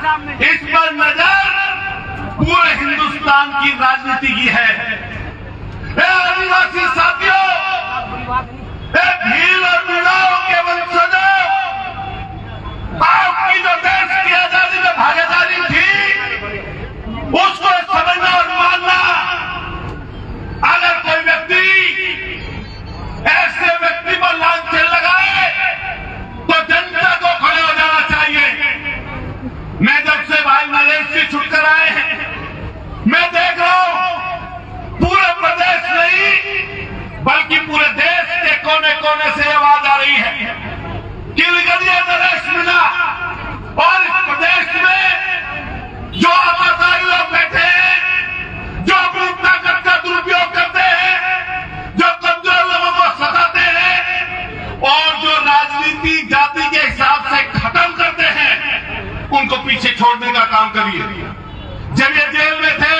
इस पर नजर पूरे हिंदुस्तान की राजनीति की है। आदिवासी साथियों, भील और मीणाओं के वंशजों, आपकी जो देश की आजादी में भागीदारी थी उसको समझना और मानना। अगर कोई व्यक्ति ऐसे व्यक्ति पर लांछन लगाए तो जनता को खड़े हो जाना चाहिए। मैं जब से भाई नरेश जी छुटकर आए हैं, मैं देख रहा हूं पूरे प्रदेश नहीं बल्कि पूरे देश के कोने कोने से आवाज आ रही है कि निकलिए नरेश मीणा। और इस प्रदेश में जो आपाधारी लोग बैठे हैं, जो अपनी ताकत का दुरुपयोग करते हैं, जो कमजोर लोगों को सताते हैं और जो राजनीति जाति के हिसाब से खत्म करते हैं, उनको पीछे छोड़ने का काम करिए। जब ये जेल में थे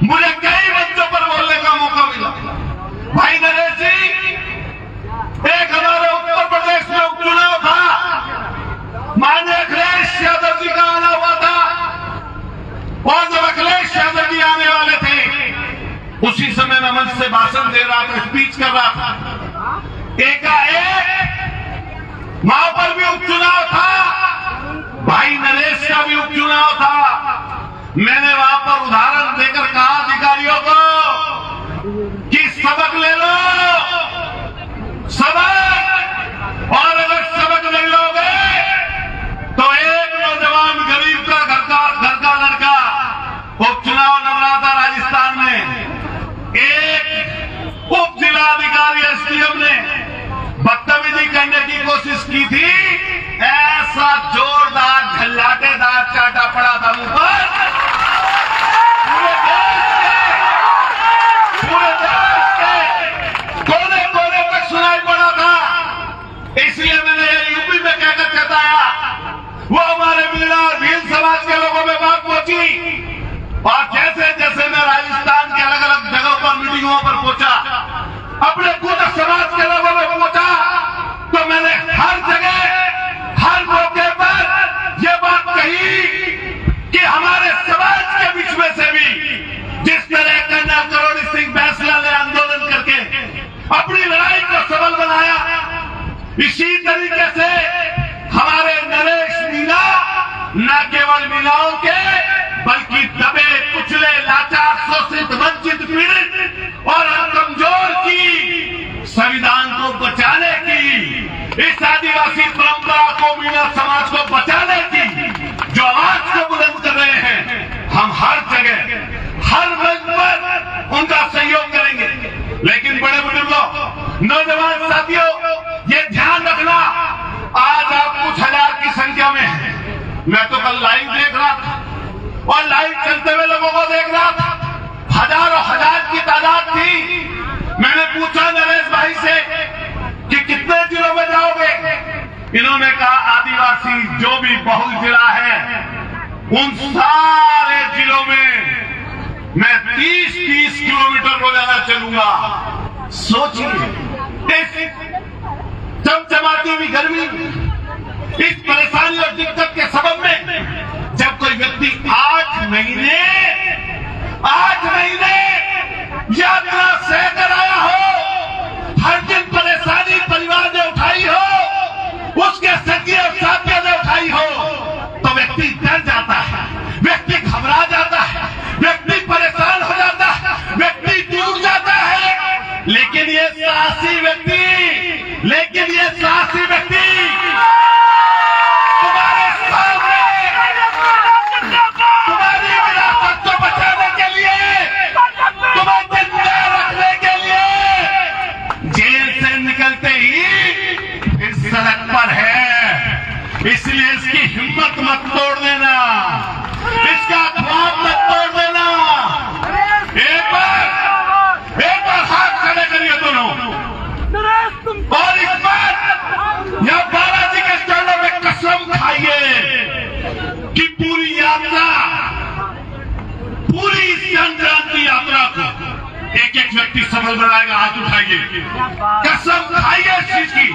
मुझे कई मंचों पर बोलने का मौका मिला। भाई नरेश जी, एक हमारे उत्तर प्रदेश में उपचुनाव था, माननीय अखिलेश यादव जी का आना हुआ था और जब अखिलेश यादव जी आने वाले थे उसी समय मैं मंच से भाषण दे रहा था, स्पीच कर रहा था। एकाएक वहां पर भी उपचुनाव था, भाई नरेश का भी उपचुनाव था। मैंने वहां पर उदाहरण देकर कहा अधिकारियों को कि सबक ले लो, सबक। और अगर सबक नहीं लोगे तो एक नौजवान गरीब का घर का लड़का उपचुनाव लड़ रहा था राजस्थान में, एक उप जिलाधिकारी एसडीएम ने बदतमीजी करने की कोशिश की थी, ऐसा जोरदार झल्लाटेदार चाटा पड़ा था मुंह पर। पूरे देश के कोने कोने तक सुनाई पड़ा था। इसलिए मैंने ये यूपी में कहकर कहताया, वो हमारे मीणा और भील समाज के लोगों में बात पहुंची। और जैसे जैसे मैं राजस्थान के अलग अलग जगहों पर मीटिंगों पर पहुंचा, अपने पूरे समाज के लोगों में पहुंचा, तो मैंने हर जगह हर मौके पर यह बात कही कि हमारे समाज के बीच में से भी जिस तरह कर्नल करोड़ी सिंह बैंसला ने आंदोलन करके अपनी लड़ाई को सबल बनाया, इसी तरीके से हमारे नरेश मीणा न केवल मीणाओं के बल्कि दबे कुचले लाचार शोषित वंचित पीड़ित और कमजोर की संविधान को बचाने की, इस आदिवासी परंपरा को, मीणा समाज को बचाने की जो आवाज को बुलंद कर रहे हैं, हम हर जगह हर मंच पर उनका सहयोग करेंगे। लेकिन बड़े बुजुर्गों, नौजवान साथियों, ये ध्यान रखना, आज आप कुछ हजार की संख्या में हैं। मैं तो कल लाइव देख रहा था और लाइव चलते हुए लोगों को देख रहा था, हजारों हजार की तादाद थी। मैंने पूछा नरेश भाई से कि कितने जिलों में जाओगे? इन्होंने कहा आदिवासी जो भी बहुल जिला है उन सारे जिलों में मैं 30-30 किलोमीटर रोजाना चलूंगा। सोचिए, इस चमचमाती हुई गर्मी, इस परेशानी और दिक्कत के सबब में जब कोई व्यक्ति 8 महीने यात्रा सह कर आया हो, हर दिन परेशानी परिवार ने उठाई हो, उसके संगी और साथियों ने उठाई हो, तो व्यक्ति डर जाता है, व्यक्ति घबरा जाता है, व्यक्ति परेशान हो जाता है, व्यक्ति टूट जाता है। लेकिन ये साहसी व्यक्ति तुम्हारे सामने तुम्हारी विरासत को बचाने के लिए, तुम्हें जिंदा रखने के लिए जेल से निकलते ही इस सड़क पर है। इसलिए इसकी हिम्मत मत तोड़ देना, इसका ख्वाब मत तोड़ देना। एक बार हाथ खड़े करिए दोनों, और इस बार यह बालाजी के चरणों में कसम खाइए कि पूरी यात्रा, पूरी जनजाति यात्रा को एक एक व्यक्ति सफल बनाएगा। हाथ उठाइए, कसम खाइए इस चीज की।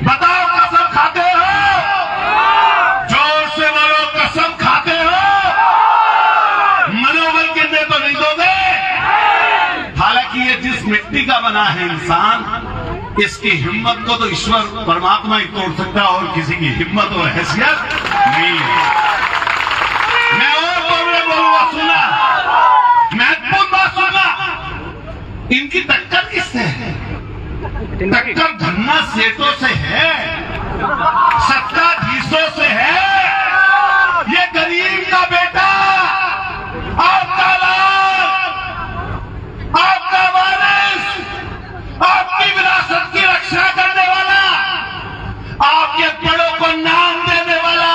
बताओ कसम खाते हो? जोर से बोलो बना है इंसान, इसकी हिम्मत को तो ईश्वर परमात्मा ही तोड़ सकता है और किसी की हिम्मत और हैसियत नहीं है। मैं और बोलूंगा, सुना महत्वपूर्ण बात सुना, इनकी टक्कर किससे है? टक्कर धन्ना सेठों से है, सत्ताधीशों से है। ये गरीब का बेटा, आपका लाल, आपका वारिस, आपकी विरासत की रक्षा करने वाला, आपके बड़ों को नाम देने वाला,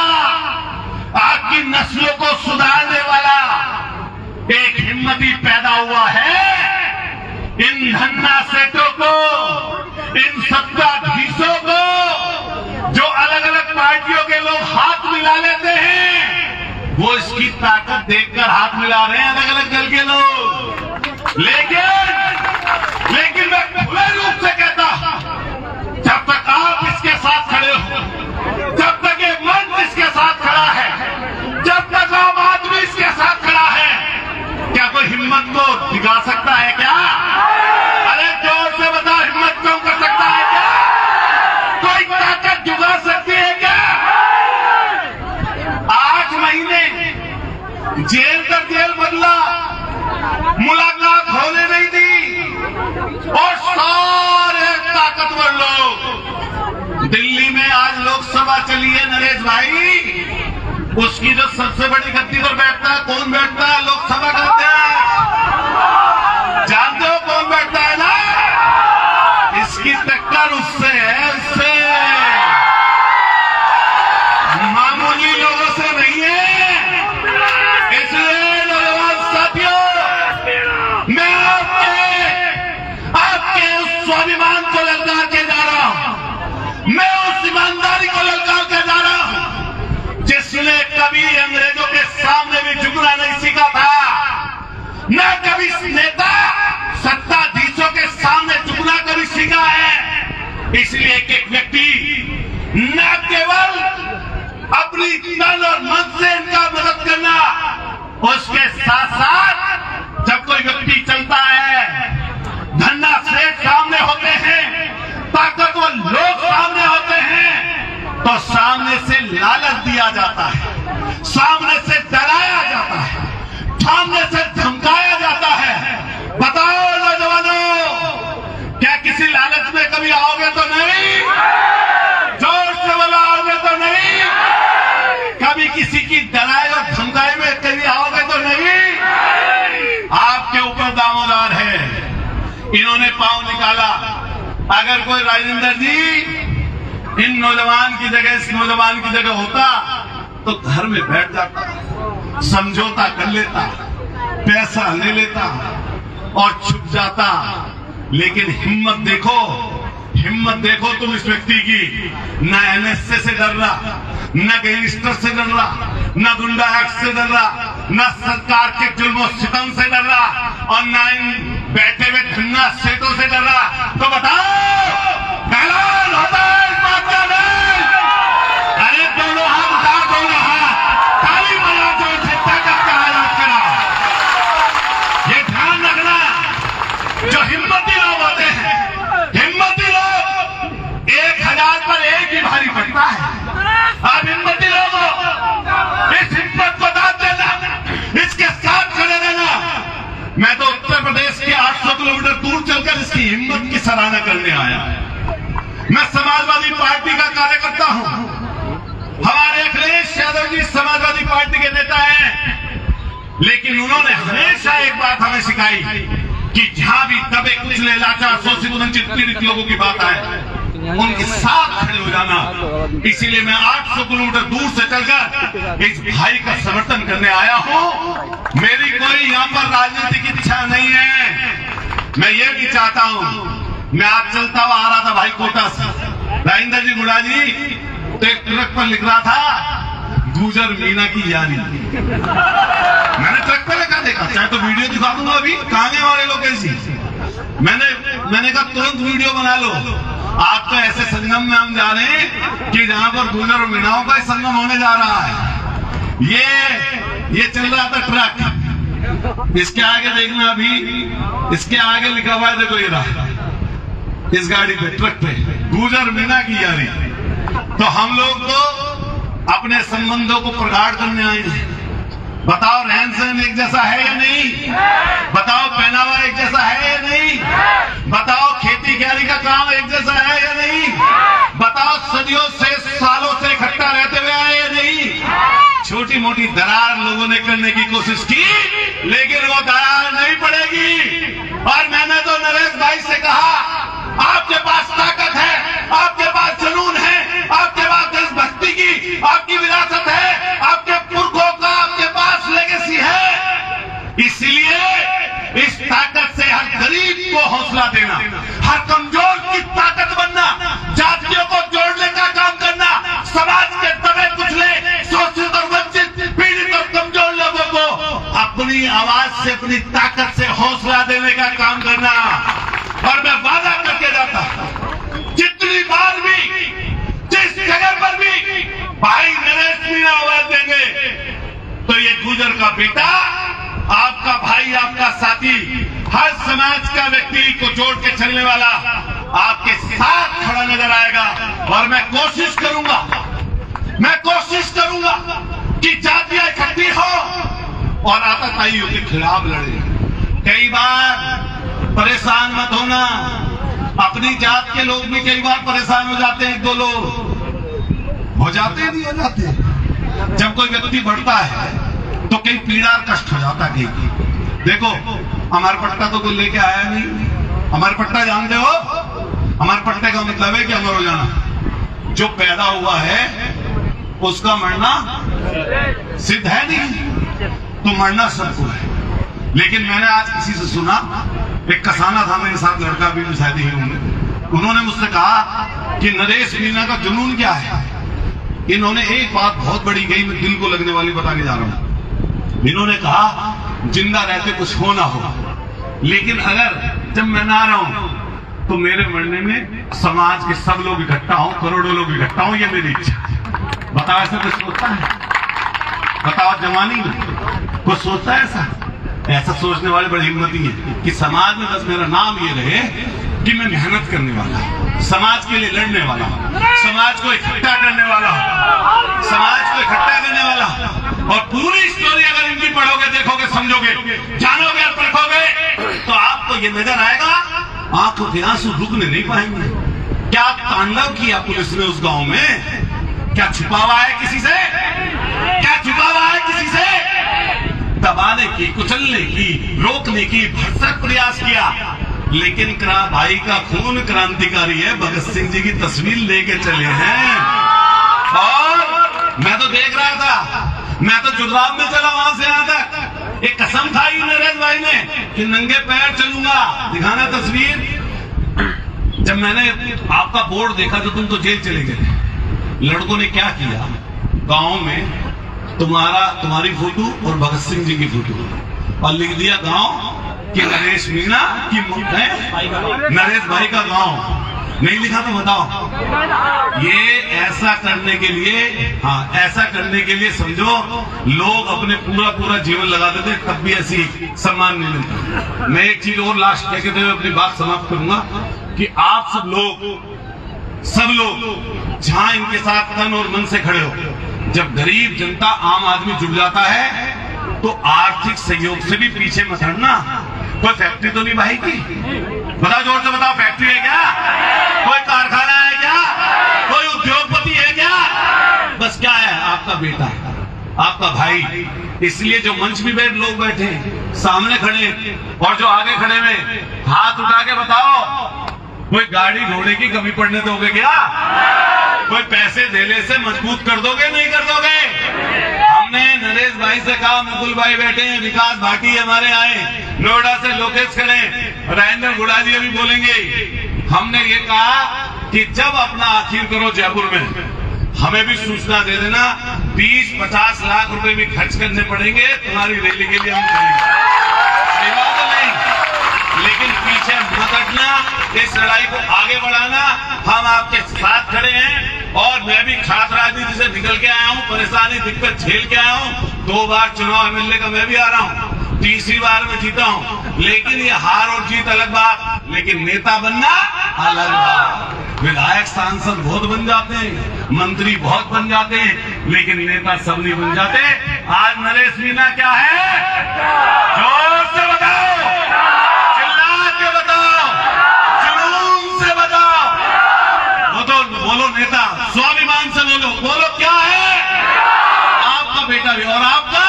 आपकी नस्लों को सुधारने वाला एक हिम्मती पैदा हुआ है। इन धन्ना सेठों को, इन सत्ताधीशों को, जो अलग अलग पार्टियों के लोग हाथ मिला लेते हैं, वो इसकी ताकत देखकर हाथ मिला रहे हैं अलग अलग दल के लोग। लेकिन मैं खुले रूप से कहता, जब तक आप इसके साथ खड़े हो, जब तक ये मंच इसके साथ खड़ा है, जब तक आम आदमी इसके साथ खड़ा है, क्या कोई हिम्मत को दिखा सकता है क्या? अरे जोर से बता, हिम्मत कम कर सकता है क्या? कोई ताकत जुगा सकती है क्या? 8 महीने जेल का जेल बदला, मुलाकात होने नहीं दी, और सारे ताकतवर लोग दिल्ली में आज लोकसभा चली है नरेश भाई, उसकी जो सबसे बड़ी गद्दी पर बैठता है, कौन बैठता है? लोकसभा का अध्यक्ष। जानते हो कौन बैठता है ना? इसकी टक्कर उससे है, उससे, मामूली लोगों से नहीं है। इसलिए नौजवान साथियों, मैं आपके उस स्वाभिमान को ललकार के जा रहा हूं, मैं उस ईमानदारी को ललकार के जा रहा हूं, जिसने कभी अंग्रेजों के सामने भी झुकना नहीं सीखा था, न कभी नेता सत्ताधीशों के सामने झुकना कभी सीखा है। इसलिए एक व्यक्ति न केवल अपनी तन और मन से इनका मदद करना, उसके साथ साथ जब कोई व्यक्ति चलता है, धन्ना सेठ सामने होते हैं, ताकतवर लोग सामने होते हैं, तो सामने से लालच दिया जाता है, सामने से डराया जाता है, सामने से धमकाया जाता है। बताओ नौजवानों, क्या किसी लालच में कभी आओगे तो नहीं? जोर से बोला, आओगे तो नहीं? कभी किसी की डराए और धमकाए में कभी आओगे तो नहीं? आपके ऊपर दामोदार है, इन्होंने पांव निकाला। अगर कोई राजेंद्र जी इन नौजवान की जगह, इस नौजवान की जगह होता तो घर में बैठ जाता, समझौता कर लेता, पैसा ले लेता और छुप जाता। लेकिन हिम्मत देखो तुम इस व्यक्ति की। न एनएसए से डर रहा, न गैंगस्टर से डर रहा, न गुंडा एक्ट से डर रहा, न सरकार के जुल्म सितम से डर रहा, और न इन बैठे हुए धन्ना सेठों से डर रहा। तो बताओ, ऐलान होता है इस बात का नहीं? अरे दोनों हाथ उठा, दोनों हाथ ताली बजा, जो से ताकत का ऐलान करा। ये ध्यान रखना, जो हिम्मती लोग होते हैं, हिम्मती लोग 1000 पर एक ही भारी पड़ता है। अब हिम्मती लोगों, इस हिम्मत को दाद देना, इसके साथ खड़े रहना। मैं तो उत्तर प्रदेश के 800 किलोमीटर दूर चलकर इसकी हिम्मत की सराहना करने आया। मैं समाजवादी पार्टी का कार्यकर्ता हूं। हमारे अखिलेश यादव जी समाजवादी पार्टी के नेता हैं, लेकिन उन्होंने हमेशा एक बात हमें सिखाई कि जहां भी दबे कुचले, लाचार, शोषित, वंचित, पीड़ित लोगों की बात आए, उनके साथ खड़े हो जाना। इसीलिए मैं 800 किलोमीटर दूर से चलकर इस भाई का समर्थन करने आया हूं। मेरी कोई यहाँ पर राजनीतिक इच्छा नहीं है। मैं ये भी चाहता हूं, मैं आज चलता हुआ आ रहा था भाई कोटा से, राजेंद्र जी गुड़ा जी तो एक ट्रक पर लिख रहा था गुजर मीना की यारी। मैंने ट्रक पर लिखा देखा, चाहे तो वीडियो दिखा दूंगा अभी, कहां गए हमारे लोग ऐसी। मैंने कहा तुरंत वीडियो बना लो। आप तो ऐसे संगम में हम जा रहे हैं कि जहां पर गुजर और मीनाओं का संगम होने जा रहा है। ये चल रहा था ट्रक, इसके आगे देखना, अभी इसके आगे लिखा हुआ है, देखो ये रहा इस गाड़ी पे, ट्रक पे, गुजर मीना की यारी। तो हम लोग तो अपने संबंधों को प्रगाढ़ करने आए हैं। बताओ रहन सहन एक जैसा है या नहीं? बताओ पहनावा एक जैसा है या नहीं? बताओ खेती क्यारी का काम एक जैसा है या नहीं? बताओ सदियों से सालों से इकट्ठा रहते हुए आए या नहीं? छोटी मोटी दरार लोगों ने करने की कोशिश की, लेकिन वो दरार नहीं पड़ेगी। और मैंने तो नरेश भाई से कहा, आपके पास ताकत है, आपके पास जुनून है, आपके पास देशभक्ति की आपकी विरासत है, आपके पुरखों का आपके पास लेगेसी है। इसलिए इस ताकत से हर गरीब को हौसला देना, हर कमजोर की ताकत बनना, जातियों को जोड़ने का काम करना, समाज के दबे कुचले, शोषित और वंचित, पीड़ित और कमजोर लोगों को अपनी आवाज से, अपनी ताकत से हौसला देने का काम करना। और मैं वादा करके जाता, जितनी बार भी, जिस जगह पर भी भाई नरेश मीणा आवाज देंगे, तो ये गुजर का बेटा, आपका भाई, आपका साथी, हर समाज का व्यक्ति को जोड़ के चलने वाला आपके साथ खड़ा नजर आएगा। और मैं कोशिश करूंगा कि जातियां इकट्ठी हो और आतताइयों के खिलाफ लड़े। कई बार परेशान मत होना, अपनी जात के लोग भी कई बार परेशान हो जाते हैं, एक दो लोग हो जाते हैं, नहीं हो जाते। जब कोई व्यक्ति बढ़ता है तो कई पीड़ा और कष्ट हो जाता है। देखो अमरपट्टा तो कोई लेके आया नहीं। अमरपट्टा जानते हो? अमरपट्टे का मतलब है कि अमर हो जाना। जो पैदा हुआ है उसका मरना सिद्ध है नहीं, तो मरना सबको है। लेकिन मैंने आज किसी से सुना, एक कसाना था मेरे साथ, लड़का भी शायद ही होंगे, उन्होंने मुझसे कहा कि नरेश मीणा का जुनून क्या है। इन्होंने एक बात बहुत बड़ी कही, मैं दिल को लगने वाली बता के जा रहा हूं। इन्होंने कहा जिंदा रहते कुछ हो ना हो, लेकिन अगर जब मैं ना रहा हूं तो मेरे मरने में समाज के सब लोग इकट्ठा हों, करोड़ों लोग इकट्ठा हों, ये मेरी इच्छा है। बताओ ऐसा कुछ सोचता है? बताओ जवानी में कुछ सोचता है ऐसा? ऐसा सोचने वाले बड़ी हिम्मती है कि समाज में बस मेरा नाम ये रहे कि मैं मेहनत करने वाला, समाज के लिए लड़ने वाला, समाज को इकट्ठा करने वाला, समाज को इकट्ठा करने वाला। और पूरी स्टोरी अगर इनकी पढ़ोगे, देखोगे, समझोगे, जानोगे और परखोगे, तो आपको ये नजर आएगा, आंखों के आंसू रुकने नहीं पाएंगे। क्या तांडव किया पुलिस ने उस गांव में? क्या छुपा हुआ है किसी से? क्या छुपा हुआ है किसी से? दबाने की, कुचलने की, रोकने की भरसक प्रयास किया, लेकिन भाई का खून क्रांतिकारी है। भगत सिंह जी की तस्वीर लेके चले हैं। और मैं तो देख रहा था, मैं तो जुड़ाव में चला वहां से यहां तक। एक कसम खाई नरेश भाई ने कि नंगे पैर चलूंगा, दिखाना तस्वीर। जब मैंने आपका बोर्ड देखा तो तुम तो जेल चले गए। लड़कों ने क्या किया, गांव में तुम्हारी फोटो और भगत सिंह जी की फोटो, और लिख दिया गांव कि नरेश मीणा की नरेश भाई का गांव। नहीं लिखा तो बताओ। ये ऐसा करने के लिए, हाँ, ऐसा करने के लिए समझो लोग अपने पूरा जीवन लगा देते, तब भी ऐसी सम्मान नहीं मिलता। मैं एक चीज और लास्ट कहते हुए अपनी बात समाप्त करूंगा कि आप सब लोग जहां इनके साथ तन और मन से खड़े हो, जब गरीब जनता, आम आदमी जुड़ जाता है तो आर्थिक सहयोग से भी पीछे मत हटना। कोई फैक्ट्री तो नहीं भाई की? बताओ जोर से बताओ, फैक्ट्री है क्या? कोई कारखाना है क्या? कोई उद्योगपति है क्या? बस क्या है? आपका बेटा, आपका भाई। इसलिए जो मंच भी लोग बैठे, सामने खड़े और जो आगे खड़े हुए, हाथ उठा के बताओ, कोई गाड़ी घोड़े की कमी पड़ने दोगे क्या? कोई पैसे देने से मजबूत कर दोगे, नहीं कर दोगे? हमने नरेश भाई से कहा, मुकुल भाई बैठे हैं, विकास भाटी हमारे आए, नोएडा से लोकेश खड़े, राजेंद्र गुड़ा जी अभी बोलेंगे। हमने ये कहा कि जब अपना आखिर करो जयपुर में, हमें भी सूचना दे देना, 20-50 लाख रुपए भी खर्च करने पड़ेंगे तुम्हारी रैली के लिए, हम करेंगे। सेवा तो नहीं, लेकिन पीछे मत हटना, इस लड़ाई को आगे बढ़ाना। हम आपके साथ खड़े हैं। और मैं भी छात्र राजनीति से निकल के आया हूं, परेशानी दिक्कत झेल के आया हूं। 2 बार चुनाव एमएलए का मैं भी आ रहा हूं। तीसरी बार में जीता हूं, लेकिन ये हार और जीत अलग बात, लेकिन नेता बनना अलग बात। विधायक सांसद बहुत बन जाते हैं, मंत्री बहुत बन जाते हैं, लेकिन नेता सब नहीं बन जाते। आज नरेश मीना क्या है? जोर से बताओ, चिल्ला के बताओ, जुनून से बताओ। वो तो बोलो नेता, स्वाभिमान से बोलो, बोलो क्या है? आपका बेटा भी और आपका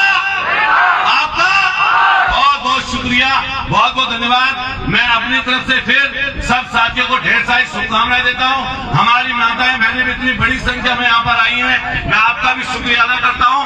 बहुत बहुत शुक्रिया, बहुत बहुत धन्यवाद। मैं अपनी तरफ से फिर सब साथियों को ढेर सारी शुभकामनाएं देता हूं। हमारी माताएं बहनें भी इतनी बड़ी संख्या में यहाँ पर आई हैं, मैं आपका भी शुक्रिया अदा करता हूं।